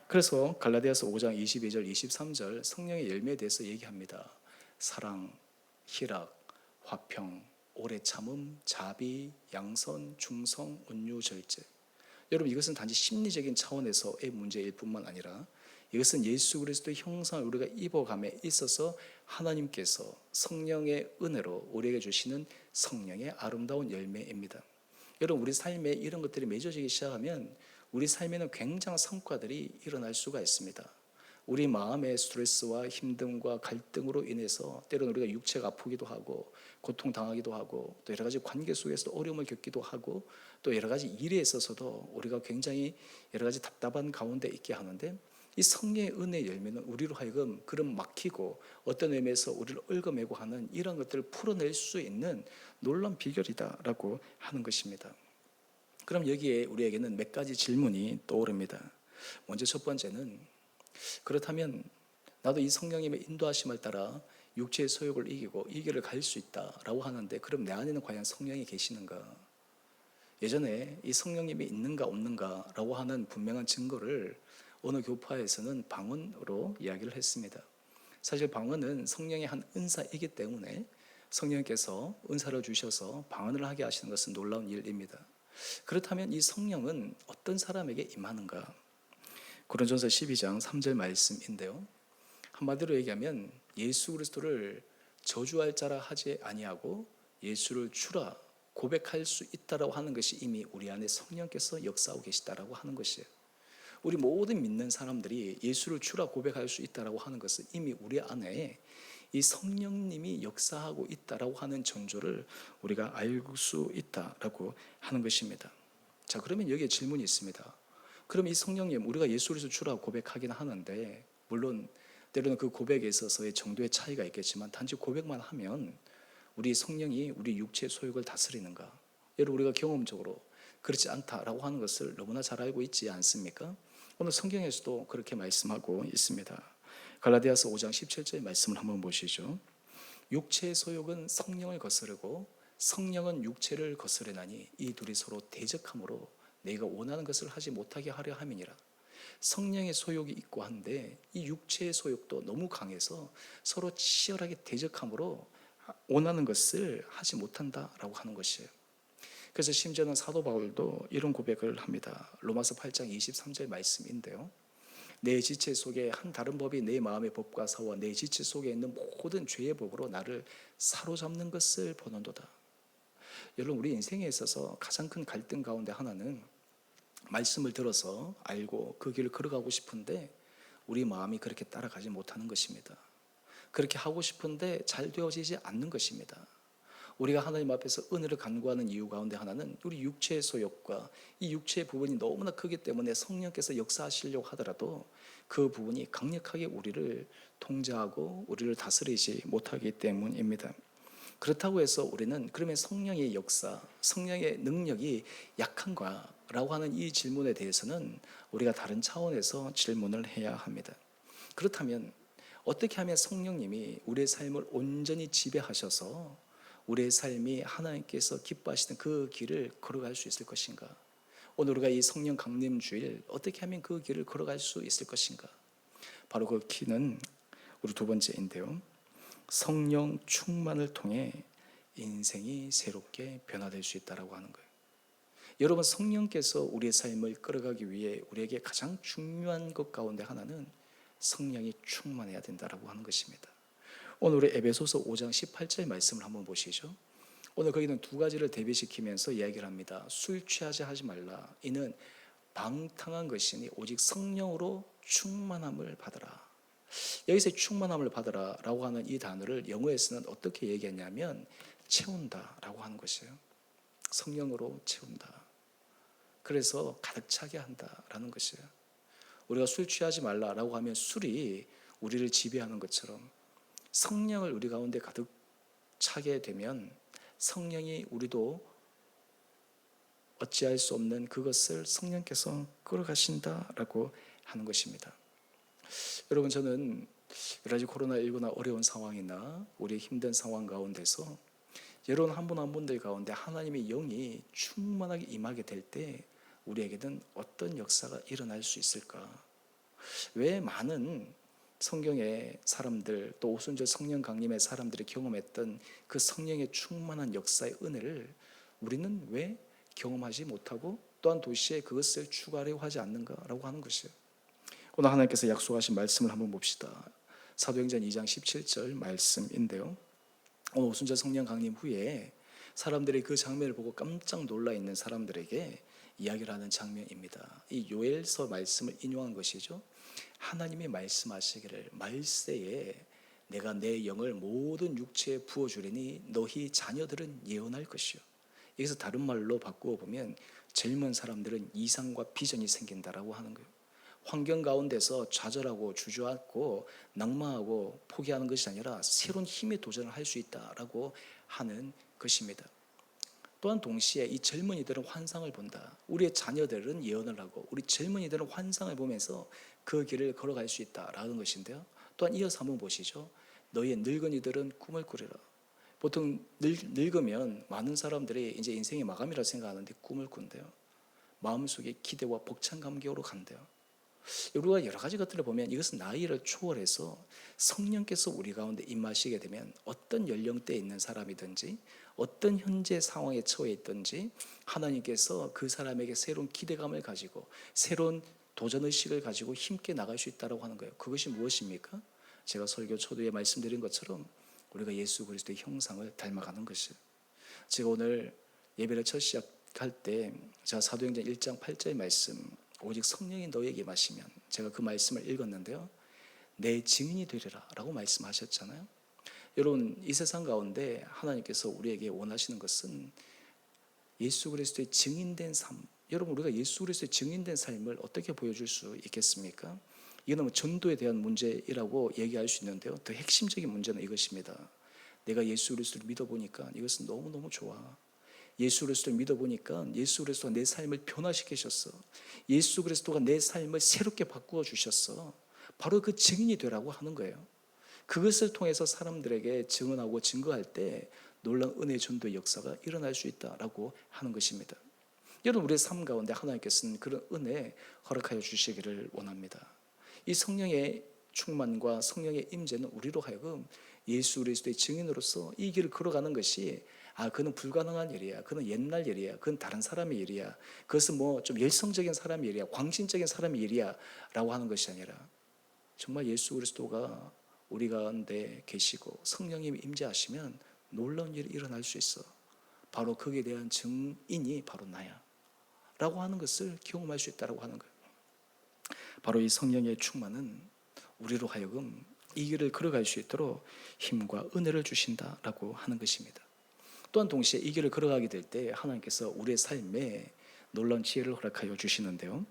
A: 그래서 갈라디아서 5장 22절 23절 성령의 열매에 대해서 얘기합니다. 사랑, 희락, 화평, 오래 참음, 자비, 양선, 충성, 온유, 절제. 여러분, 이것은 단지 심리적인 차원에서의 문제일 뿐만 아니라 이것은 예수 그리스도의 형상을 우리가 입어감에 있어서 하나님께서 성령의 은혜로 우리에게 주시는 성령의 아름다운 열매입니다. 여러분, 우리 삶에 이런 것들이 맺어지기 시작하면 우리 삶에는 굉장한 성과들이 일어날 수가 있습니다. 우리 마음의 스트레스와 힘듦과 갈등으로 인해서 때로는 우리가 육체가 아프기도 하고 고통당하기도 하고 또 여러 가지 관계 속에서 어려움을 겪기도 하고 또 여러 가지 일에 있어서도 우리가 굉장히 여러 가지 답답한 가운데 있게 하는데 이 성령의 은혜의 열매는 우리로 하여금 그런 막히고 어떤 의미에서 우리를 얽어매고 하는 이런 것들을 풀어낼 수 있는 놀라운 비결이다라고 하는 것입니다. 그럼 여기에 우리에게는 몇 가지 질문이 떠오릅니다. 먼저 첫 번째는 그렇다면 나도 이 성령님의 인도하심을 따라 육체의 소욕을 이기고 이 길을 갈 수 있다라고 하는데 그럼 내 안에는 과연 성령이 계시는가? 예전에 이 성령님이 있는가 없는가라고 하는 분명한 증거를 어느 교파에서는 방언으로 이야기를 했습니다. 사실 방언은 성령의 한 은사이기 때문에 성령께서 은사를 주셔서 방언을 하게 하시는 것은 놀라운 일입니다. 그렇다면 이 성령은 어떤 사람에게 임하는가? 고린도전서 12장 3절 말씀인데요. 한마디로 얘기하면 예수 그리스도를 저주할 자라 하지 아니하고 예수를 주라 고백할 수 있다라고 하는 것이 이미 우리 안에 성령께서 역사하고 계시다라고 하는 것이에요. 우리 모든 믿는 사람들이 예수를 주라 고백할 수 있다라고 하는 것은 이미 우리 안에 이 성령님이 역사하고 있다라고 하는 전조를 우리가 알 수 있다라고 하는 것입니다. 자, 그러면 여기에 질문이 있습니다. 그럼 이 성령님, 우리가 예수 그리스도 주라 고백하긴 하는데 물론 때로는 그 고백에 있어서의 정도의 차이가 있겠지만 단지 고백만 하면 우리 성령이 우리 육체의 소욕을 다스리는가? 여러분, 우리가 경험적으로 그렇지 않다라고 하는 것을 너무나 잘 알고 있지 않습니까? 오늘 성경에서도 그렇게 말씀하고 있습니다. 갈라디아서 5장 17절의 말씀을 한번 보시죠. 육체의 소욕은 성령을 거스르고 성령은 육체를 거스르나니 이 둘이 서로 대적함으로 내가 원하는 것을 하지 못하게 하려 함이니라. 성령의 소욕이 있고 한데 이 육체의 소욕도 너무 강해서 서로 치열하게 대적함으로 원하는 것을 하지 못한다라고 하는 것이에요. 그래서 심지어는 사도 바울도 이런 고백을 합니다. 로마서 8장 23절 말씀인데요. 내 지체 속에 한 다른 법이 내 마음의 법과 싸워 내 지체 속에 있는 모든 죄의 법으로 나를 사로잡는 것을 보는도다. 여러분, 우리 인생에 있어서 가장 큰 갈등 가운데 하나는 말씀을 들어서 알고 그 길을 걸어가고 싶은데 우리 마음이 그렇게 따라가지 못하는 것입니다. 그렇게 하고 싶은데 잘 되어지지 않는 것입니다. 우리가 하나님 앞에서 은혜를 간구하는 이유 가운데 하나는 우리 육체의 소욕과 이 육체의 부분이 너무나 크기 때문에 성령께서 역사하시려고 하더라도 그 부분이 강력하게 우리를 통제하고 우리를 다스리지 못하기 때문입니다. 그렇다고 해서 우리는 그러면 성령의 역사, 성령의 능력이 약한가라고 하는 이 질문에 대해서는 우리가 다른 차원에서 질문을 해야 합니다. 그렇다면 어떻게 하면 성령님이 우리의 삶을 온전히 지배하셔서 우리의 삶이 하나님께서 기뻐하시는 그 길을 걸어갈 수 있을 것인가? 오늘 우리가 이 성령 강림 주일 어떻게 하면 그 길을 걸어갈 수 있을 것인가? 바로 그 키는 우리 두 번째인데요. 성령 충만을 통해 인생이 새롭게 변화될 수 있다라고 하는 거예요. 여러분, 성령께서 우리의 삶을 끌어가기 위해 우리에게 가장 중요한 것 가운데 하나는 성령이 충만해야 된다라고 하는 것입니다. 오늘 우리 에베소서 5장 18절 말씀을 한번 보시죠. 오늘 거기는 두 가지를 대비시키면서 이야기를 합니다. 술 취하지 하지 말라. 이는 방탕한 것이니 오직 성령으로 충만함을 받으라. 여기서 충만함을 받으라 라고 하는 이 단어를 영어에서는 어떻게 얘기했냐면 채운다 라고 하는 것이에요. 성령으로 채운다. 그래서 가득 차게 한다 라는 것이에요. 우리가 술 취하지 말라 라고 하면 술이 우리를 지배하는 것처럼 성령을 우리 가운데 가득 차게 되면 성령이 우리도 어찌할 수 없는 그것을 성령께서 끌어가신다라고 하는 것입니다. 여러분, 저는 여러 가지 코로나19나 어려운 상황이나 우리 힘든 상황 가운데서 여러분 한 분 한 분들 가운데 하나님의 영이 충만하게 임하게 될 때 우리에게는 어떤 역사가 일어날 수 있을까? 왜 많은 성경의 사람들 또 오순절 성령 강림의 사람들이 경험했던 그 성령의 충만한 역사의 은혜를 우리는 왜 경험하지 못하고 또한 도시에 그것을 추가하려고 하지 않는가라고 하는 것이에요. 오늘 하나님께서 약속하신 말씀을 한번 봅시다. 사도행전 2장 17절 말씀인데요. 오늘 오순절 성령 강림 후에 사람들이 그 장면을 보고 깜짝 놀라 있는 사람들에게 이야기를 하는 장면입니다. 이 요엘서 말씀을 인용한 것이죠. 하나님이 말씀하시기를 말세에 내가 내 영을 모든 육체에 부어주리니 너희 자녀들은 예언할 것이요. 여기서 다른 말로 바꾸어 보면 젊은 사람들은 이상과 비전이 생긴다라고 하는 거예요. 환경 가운데서 좌절하고 주저앉고 낙망하고 포기하는 것이 아니라 새로운 힘의 도전을 할 수 있다라고 하는 것입니다. 또한 동시에 이 젊은이들은 환상을 본다. 우리의 자녀들은 예언을 하고 우리 젊은이들은 환상을 보면서 그 길을 걸어갈 수 있다라는 것인데요. 또한 이어서 한번 보시죠. 너희의 늙은이들은 꿈을 꾸리라. 보통 늙으면 많은 사람들이 이제 인생의 마감이라 생각하는데 꿈을 꾼대요. 마음속에 기대와 벅찬 감격으로 간대요. 우리가 여러 가지 것들을 보면 이것은 나이를 초월해서 성령께서 우리 가운데 임하시게 되면 어떤 연령대에 있는 사람이든지 어떤 현재 상황에 처해 있든지 하나님께서 그 사람에게 새로운 기대감을 가지고 새로운 도전의식을 가지고 힘있게 나갈 수 있다고 하는 거예요. 그것이 무엇입니까? 제가 설교 초두에 말씀드린 것처럼 우리가 예수 그리스도의 형상을 닮아가는 것이에요. 제가 오늘 예배를 첫 시작할 때 제가 사도행전 1장 8절 말씀 오직 성령이 너에게 마시면 제가 그 말씀을 읽었는데요. 내 증인이 되리라 라고 말씀하셨잖아요. 여러분, 이 세상 가운데 하나님께서 우리에게 원하시는 것은 예수 그리스도의 증인된 삶. 여러분, 우리가 예수 그리스도의 증인된 삶을 어떻게 보여줄 수 있겠습니까? 이거는 뭐 전도에 대한 문제라고 얘기할 수 있는데요. 더 핵심적인 문제는 이것입니다. 내가 예수 그리스도를 믿어보니까 이것은 너무너무 좋아. 예수 그리스도를 믿어보니까 예수 그리스도가 내 삶을 변화시키셨어. 예수 그리스도가 내 삶을 새롭게 바꾸어 주셨어. 바로 그 증인이 되라고 하는 거예요. 그것을 통해서 사람들에게 증언하고 증거할 때 놀라운 은혜 전도의 역사가 일어날 수 있다라고 하는 것입니다. 여러분, 우리의 삶 가운데 하나님께서는 그런 은혜 허락하여 주시기를 원합니다. 이 성령의 충만과 성령의 임재는 우리로 하여금 예수 그리스도의 증인으로서 이 길을 걸어가는 것이 그는 불가능한 일이야. 그는 옛날 일이야. 그건 다른 사람의 일이야. 그것은 뭐 좀 열성적인 사람의 일이야. 광신적인 사람의 일이야. 라고 하는 것이 아니라 정말 예수 그리스도가 우리 가운데 계시고 성령님이 임재하시면 놀라운 일이 일어날 수 있어. 바로 거기에 대한 증인이 바로 나야. 라고 하는 것을 경험할 수 있다고 하는 거예요. 바로 이 성령의 충만은 우리로 하여금 이 길을 걸어갈 수 있도록 힘과 은혜를 주신다라고 하는 것입니다. 또한 동시에 이 길을 걸어가게 될 때 하나님께서 우리의 삶에 놀라운 지혜를 허락하여 주시는데요.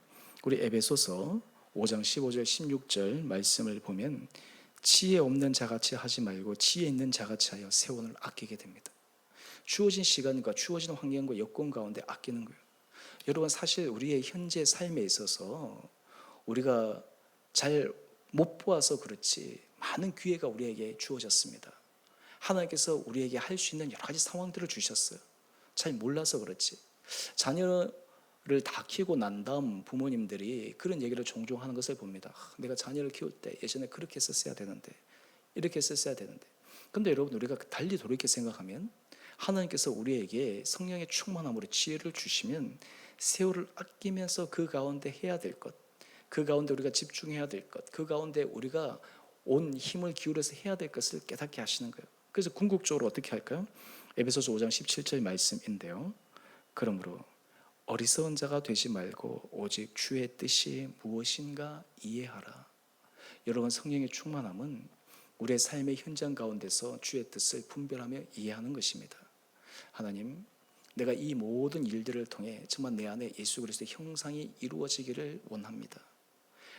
A: 우리 에베소서 5장 15절 16절 말씀을 보면 지혜 없는 자같이 하지 말고 지혜 있는 자같이 하여 세원을 아끼게 됩니다. 주어진 시간과 주어진 환경과 여건 가운데 아끼는 거예요. 여러분, 사실 우리의 현재 삶에 있어서 우리가 잘 못 보아서 그렇지 많은 기회가 우리에게 주어졌습니다. 하나님께서 우리에게 할 수 있는 여러 가지 상황들을 주셨어요. 잘 몰라서 그렇지. 자녀를 다 키우고 난 다음 부모님들이 그런 얘기를 종종 하는 것을 봅니다. 내가 자녀를 키울 때 예전에 그렇게 했었어야 되는데, 이렇게 했었어야 되는데. 근데 여러분, 우리가 달리 돌이켜 생각하면 하나님께서 우리에게 성령의 충만함으로 지혜를 주시면 세월을 아끼면서 그 가운데 해야 될 것, 그 가운데 우리가 집중해야 될 것, 그 가운데 우리가 온 힘을 기울여서 해야 될 것을 깨닫게 하시는 거예요. 그래서 궁극적으로 어떻게 할까요? 에베소서 5장 17절 말씀인데요. 그러므로 어리석은 자가 되지 말고 오직 주의 뜻이 무엇인가 이해하라. 여러분, 성령의 충만함은 우리의 삶의 현장 가운데서 주의 뜻을 분별하며 이해하는 것입니다. 하나님, 내가 이 모든 일들을 통해 정말 내 안에 예수 그리스도의 형상이 이루어지기를 원합니다.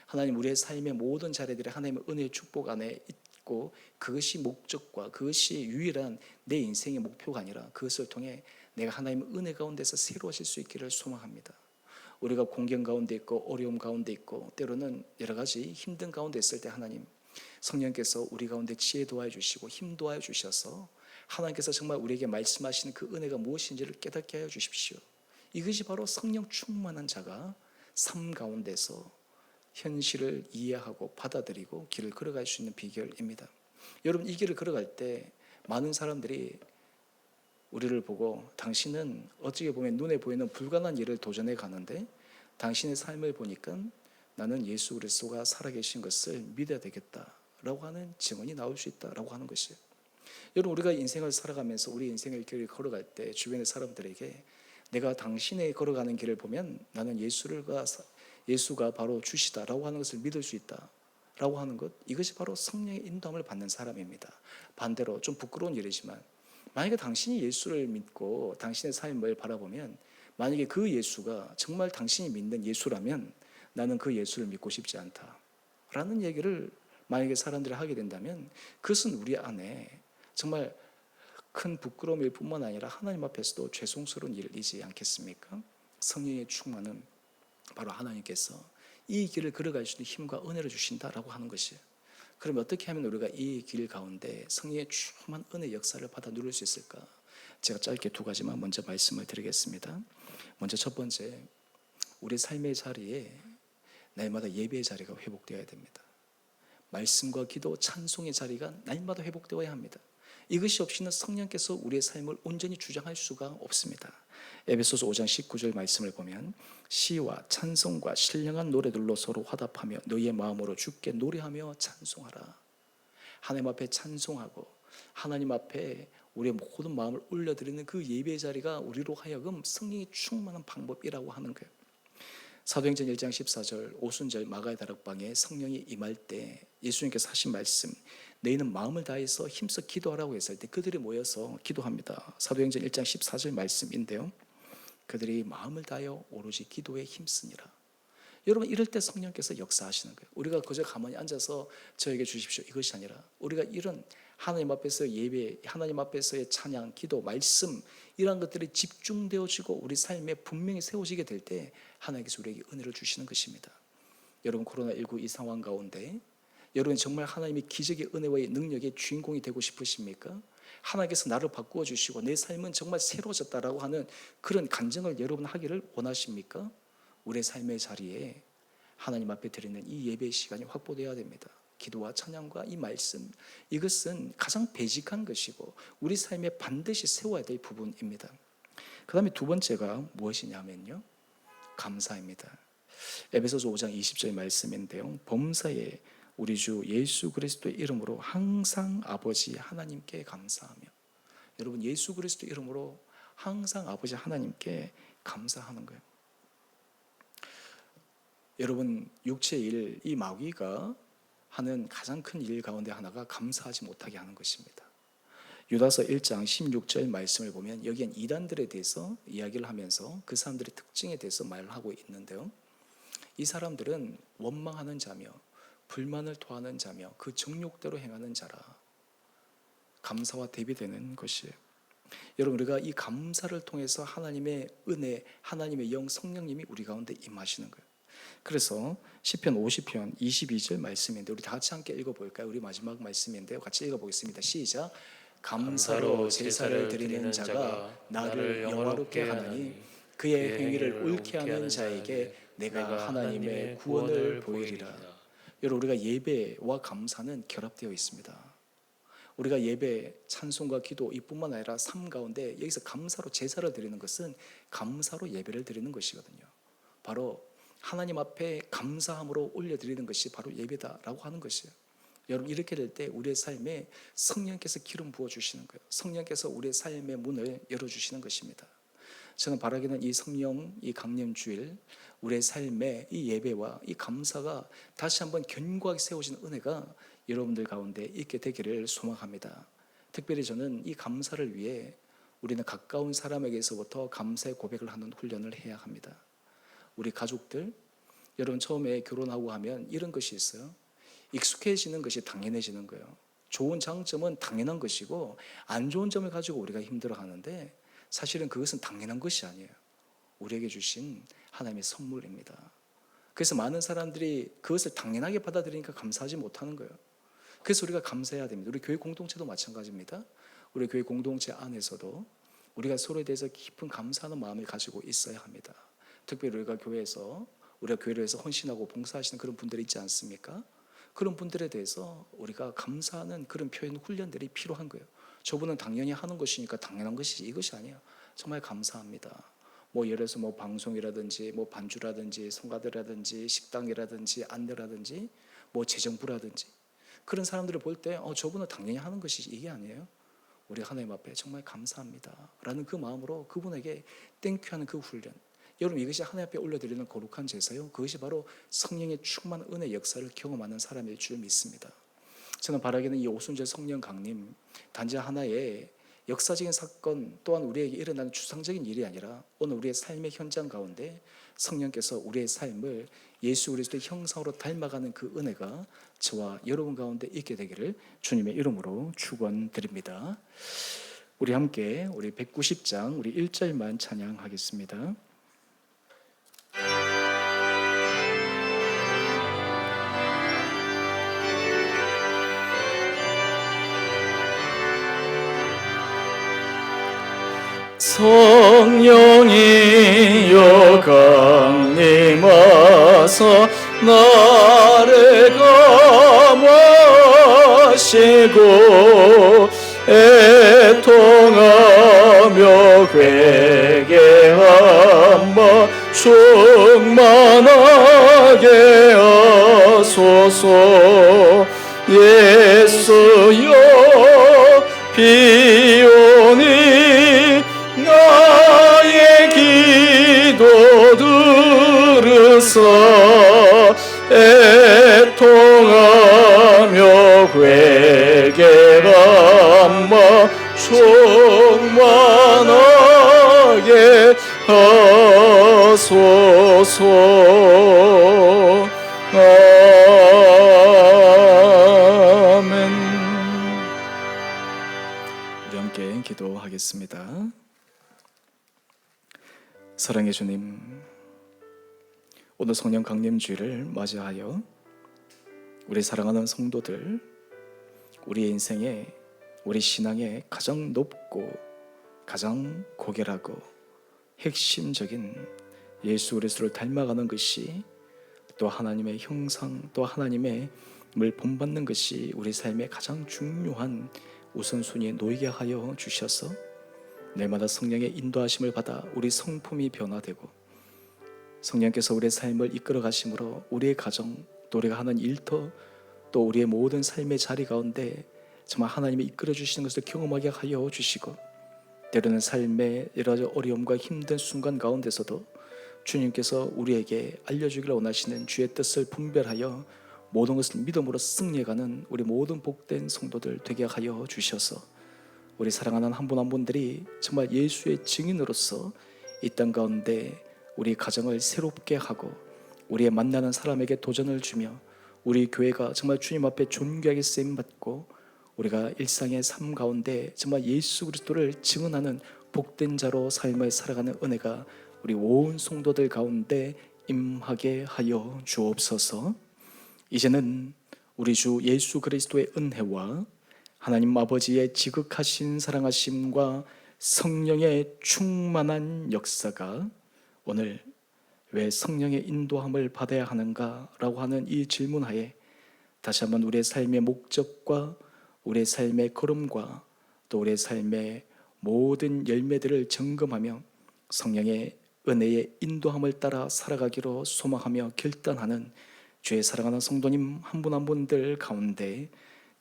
A: 하나님, 우리의 삶의 모든 자리들이 하나님의 은혜의 축복 안에 있고 그것이 목적과 그것이 유일한 내 인생의 목표가 아니라 그것을 통해 내가 하나님의 은혜 가운데서 새로워질 수 있기를 소망합니다. 우리가 공경 가운데 있고 어려움 가운데 있고 때로는 여러 가지 힘든 가운데 있을 때 하나님, 성령께서 우리 가운데 지혜 도와해 주시고 힘 도와해 주셔서 하나님께서 정말 우리에게 말씀하시는 그 은혜가 무엇인지를 깨닫게 하여 주십시오. 이것이 바로 성령 충만한 자가 삶 가운데서 현실을 이해하고 받아들이고 길을 걸어갈 수 있는 비결입니다. 여러분, 이 길을 걸어갈 때 많은 사람들이 우리를 보고 당신은 어떻게 보면 눈에 보이는 불가능한 일을 도전해 가는데 당신의 삶을 보니까 나는 예수 그리스도가 살아계신 것을 믿어야 되겠다라고 하는 증언이 나올 수 있다라고 하는 것이에요. 여러분, 우리가 인생을 살아가면서 우리 인생의 길을 걸어갈 때 주변의 사람들에게 내가 당신의 걸어가는 길을 보면 나는 예수가 바로 주시다라고 하는 것을 믿을 수 있다라고 하는 것, 이것이 바로 성령의 인도함을 받는 사람입니다. 반대로 좀 부끄러운 일이지만 만약에 당신이 예수를 믿고 당신의 삶을 바라보면 만약에 그 예수가 정말 당신이 믿는 예수라면 나는 그 예수를 믿고 싶지 않다라는 얘기를 만약에 사람들이 하게 된다면 그것은 우리 안에 정말 큰 부끄러움일 뿐만 아니라 하나님 앞에서도 죄송스러운 일이지 않겠습니까? 성령의 충만은 바로 하나님께서 이 길을 걸어갈 수 있는 힘과 은혜를 주신다라고 하는 것이에요. 그럼 어떻게 하면 우리가 이 길 가운데 성령의 충만 은혜 역사를 받아 누릴 수 있을까? 제가 짧게 두 가지만 먼저 말씀을 드리겠습니다. 먼저 첫 번째, 우리 삶의 자리에 날마다 예배의 자리가 회복되어야 됩니다. 말씀과 기도, 찬송의 자리가 날마다 회복되어야 합니다. 이것이 없이는 성령께서 우리의 삶을 온전히 주장할 수가 없습니다. 에베소서 5장 19절 말씀을 보면 시와 찬송과 신령한 노래들로 서로 화답하며 너희의 마음으로 주께 노래하며 찬송하라. 하나님 앞에 찬송하고 하나님 앞에 우리의 모든 마음을 올려드리는 그 예배의 자리가 우리로 하여금 성령이 충만한 방법이라고 하는 거예요. 사도행전 1장 14절 오순절 마가의 다락방에 성령이 임할 때 예수님께서 하신 말씀, 너희는 마음을 다해서 힘써 기도하라고 했을 때 그들이 모여서 기도합니다. 사도행전 1장 14절 말씀인데요, 그들이 마음을 다하여 오로지 기도에 힘쓰니라. 여러분, 이럴 때 성령께서 역사하시는 거예요. 우리가 그저 가만히 앉아서 저에게 주십시오 이것이 아니라 우리가 이런 하나님 앞에서 예배, 하나님 앞에서의 찬양, 기도, 말씀, 이러한 것들이 집중되어지고 우리 삶에 분명히 세워지게 될 때 하나님께서 우리에게 은혜를 주시는 것입니다. 여러분, 코로나19 이 상황 가운데 여러분 정말 하나님의 기적의 은혜와 능력의 주인공이 되고 싶으십니까? 하나님께서 나를 바꾸어 주시고 내 삶은 정말 새로워졌다라고 하는 그런 간증을 여러분 하기를 원하십니까? 우리의 삶의 자리에 하나님 앞에 드리는 이 예배의 시간이 확보되어야 됩니다. 기도와 찬양과 이 말씀, 이것은 가장 베이직한 것이고 우리 삶에 반드시 세워야 될 부분입니다. 그 다음에 두 번째가 무엇이냐면요, 감사입니다. 에베소서 5장 20절 말씀인데요, 범사에 우리 주 예수 그리스도의 이름으로 항상 아버지 하나님께 감사하며. 여러분, 예수 그리스도 이름으로 항상 아버지 하나님께 감사하는 거예요. 여러분, 육체의 일, 이 마귀가 하는 가장 큰 일 가운데 하나가 감사하지 못하게 하는 것입니다. 유다서 1장 16절 말씀을 보면 여기엔 이단들에 대해서 이야기를 하면서 그 사람들의 특징에 대해서 말을 하고 있는데요. 이 사람들은 원망하는 자며 불만을 토하는 자며 그 정욕대로 행하는 자라. 감사와 대비되는 것이에요. 여러분, 우리가 이 감사를 통해서 하나님의 은혜, 하나님의 영 성령님이 우리 가운데 임하시는 거예요. 그래서 시편 50편 22절 말씀인데 우리 다 같이 함께 읽어볼까요? 우리 마지막 말씀인데요. 같이 읽어보겠습니다. 시작. 감사로 제사를 드리는 자가 나를 영화롭게 하나니 그의 행위를 옳게 하는 자에게 내가 하나님의 구원을 보이리라. 여러분, 우리가 예배와 감사는 결합되어 있습니다. 우리가 예배, 찬송과 기도 이뿐만 아니라 삶 가운데 여기서 감사로 제사를 드리는 것은 감사로 예배를 드리는 것이거든요. 바로 하나님 앞에 감사함으로 올려드리는 것이 바로 예배다라고 하는 것이에요. 여러분, 이렇게 될 때 우리의 삶에 성령께서 기름 부어주시는 거예요. 성령께서 우리의 삶의 문을 열어주시는 것입니다. 저는 바라기는 이 성령, 이 강림주일 우리의 삶에 이 예배와 이 감사가 다시 한번 견고하게 세워진 은혜가 여러분들 가운데 있게 되기를 소망합니다. 특별히 저는 이 감사를 위해 우리는 가까운 사람에게서부터 감사의 고백을 하는 훈련을 해야 합니다. 우리 가족들, 여러분 처음에 결혼하고 하면 이런 것이 있어요. 익숙해지는 것이 당연해지는 거예요. 좋은 장점은 당연한 것이고 안 좋은 점을 가지고 우리가 힘들어하는데 사실은 그것은 당연한 것이 아니에요. 우리에게 주신 하나님의 선물입니다. 그래서 많은 사람들이 그것을 당연하게 받아들이니까 감사하지 못하는 거예요. 그래서 우리가 감사해야 됩니다. 우리 교회 공동체도 마찬가지입니다. 우리 교회 공동체 안에서도 우리가 서로에 대해서 깊은 감사하는 마음을 가지고 있어야 합니다. 특별히 우리가 교회를 위해서 헌신하고 봉사하시는 그런 분들이 있지 않습니까? 그런 분들에 대해서 우리가 감사하는 그런 표현 훈련들이 필요한 거예요. 저분은 당연히 하는 것이니까 당연한 것이지 이것이 아니에요. 정말 감사합니다. 예를 들어서 방송이라든지 반주라든지 성가대라든지 식당이라든지 안내라든지 재정부라든지 그런 사람들을 볼 때 저분은 당연히 하는 것이지 이게 아니에요. 우리 하나님 앞에 정말 감사합니다 라는 그 마음으로 그분에게 땡큐하는 그 훈련, 여러분 이것이 하나님 앞에 올려드리는 거룩한 제사요. 그것이 바로 성령의 충만 은혜 역사를 경험하는 사람일 줄 믿습니다. 저는 바라기는 이 오순절 성령 강림 단지 하나의 역사적인 사건 또한 우리에게 일어나는 추상적인 일이 아니라 오늘 우리의 삶의 현장 가운데 성령께서 우리의 삶을 예수 그리스도의 형상으로 닮아가는 그 은혜가 저와 여러분 가운데 있게 되기를 주님의 이름으로 축원드립니다. 우리 함께 우리 190장 우리 1절만 찬양하겠습니다. 성령이여 강림하사 나를 감화시고 애통하며 회개한 바 충만하게 하소서. 예수여 비오니 나의 기도 들으사 애통하며 회개한 바 충만하게 하소서. 아멘. 우리 함께 기도하겠습니다. 사랑의 주님, 오늘 성령 강림주일을 맞이하여 우리 사랑하는 성도들, 우리 인생에 우리 신앙의 가장 높고 가장 고결하고 핵심적인 예수 그리스도를 닮아가는 것이 또 하나님의 형상, 또 하나님의 을 본받는 것이 우리 삶의 가장 중요한 우선순위에 놓이게 하여 주셔서 날마다 성령의 인도하심을 받아 우리 성품이 변화되고 성령께서 우리의 삶을 이끌어 가심으로 우리의 가정, 또 우리가 하는 일터, 또 우리의 모든 삶의 자리 가운데 정말 하나님이 이끌어 주시는 것을 경험하게 하여 주시고, 때로는 삶의 여러 가지 어려움과 힘든 순간 가운데서도 주님께서 우리에게 알려주기를 원하시는 주의 뜻을 분별하여 모든 것을 믿음으로 승리해가는 우리 모든 복된 성도들 되게 하여 주셔서 우리 사랑하는 한 분 한 분들이 정말 예수의 증인으로서 이 땅 가운데 우리 가정을 새롭게 하고 우리의 만나는 사람에게 도전을 주며 우리 교회가 정말 주님 앞에 존귀하게 쓰임받고 우리가 일상의 삶 가운데 정말 예수 그리스도를 증언하는 복된 자로 삶을 살아가는 은혜가 우리 온 성도들 가운데 임하게 하여 주옵소서. 이제는 우리 주 예수 그리스도의 은혜와 하나님 아버지의 지극하신 사랑하심과 성령의 충만한 역사가 오늘 왜 성령의 인도함을 받아야 하는가라고 하는 이 질문하에 다시 한번 우리의 삶의 목적과 우리의 삶의 걸음과 또 우리의 삶의 모든 열매들을 점검하며 성령의 은혜의 인도함을 따라 살아가기로 소망하며 결단하는 주의 사랑하는 성도님 한 분 한 분들 가운데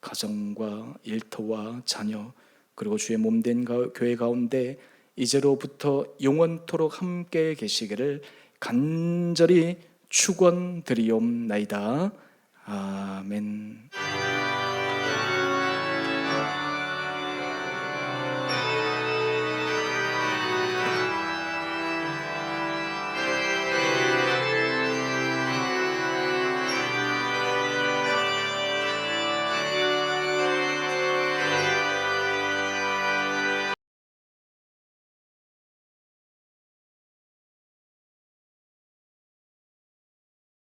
A: 가정과 일터와 자녀 그리고 주의 몸된 교회 가운데 이제로부터 영원토록 함께 계시기를 간절히 축원드리옵나이다. 아멘.